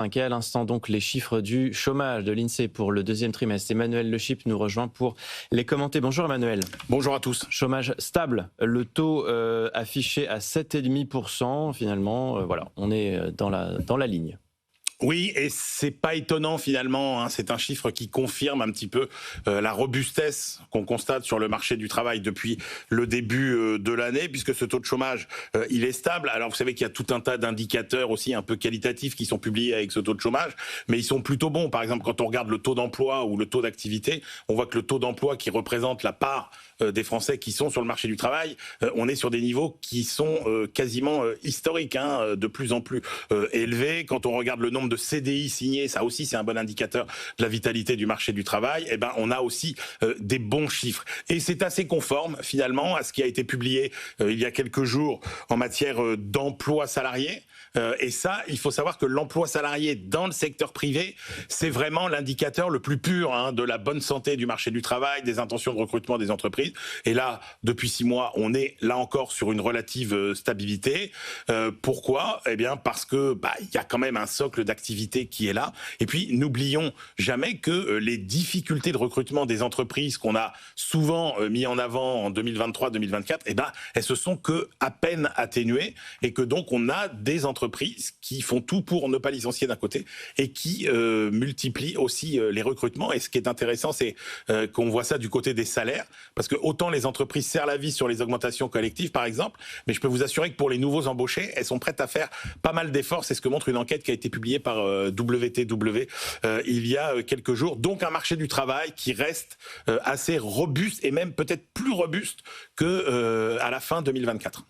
À l'instant, donc, les chiffres du chômage de l'INSEE pour le deuxième trimestre. Emmanuel Le Chip nous rejoint pour les commenter. Bonjour Emmanuel. Bonjour à tous. Chômage stable, le taux affiché à 7,5%. Finalement, voilà, on est dans la ligne. Oui, et c'est pas étonnant finalement, c'est un chiffre qui confirme un petit peu la robustesse qu'on constate sur le marché du travail depuis le début de l'année, puisque ce taux de chômage, il est stable. Alors vous savez qu'il y a tout un tas d'indicateurs aussi un peu qualitatifs qui sont publiés avec ce taux de chômage, mais ils sont plutôt bons. Par exemple, quand on regarde le taux d'emploi ou le taux d'activité, on voit que le taux d'emploi qui représente la part des Français qui sont sur le marché du travail, on est sur des niveaux qui sont quasiment historiques, de plus en plus élevés. Quand on regarde le nombre de CDI signés, ça aussi c'est un bon indicateur de la vitalité du marché du travail, et ben on a aussi des bons chiffres. Et c'est assez conforme finalement à ce qui a été publié il y a quelques jours en matière d'emploi salarié. Et ça, il faut savoir que l'emploi salarié dans le secteur privé, c'est vraiment l'indicateur le plus pur de la bonne santé du marché du travail, des intentions de recrutement des entreprises. Et là, depuis 6 mois, on est là encore sur une relative stabilité. Pourquoi ? Eh bien, parce que il y a quand même un socle d'activité qui est là. Et puis, n'oublions jamais que les difficultés de recrutement des entreprises qu'on a souvent mis en avant en 2023-2024, elles se sont que à peine atténuées, et que donc on a des entreprises qui font tout pour ne pas licencier d'un côté et qui multiplient aussi les recrutements. Et ce qui est intéressant, c'est qu'on voit ça du côté des salaires, parce que autant les entreprises serrent la vis sur les augmentations collectives, par exemple, mais je peux vous assurer que pour les nouveaux embauchés, elles sont prêtes à faire pas mal d'efforts. C'est ce que montre une enquête qui a été publiée par WTW il y a quelques jours. Donc un marché du travail qui reste assez robuste, et même peut-être plus robuste que à la fin 2024.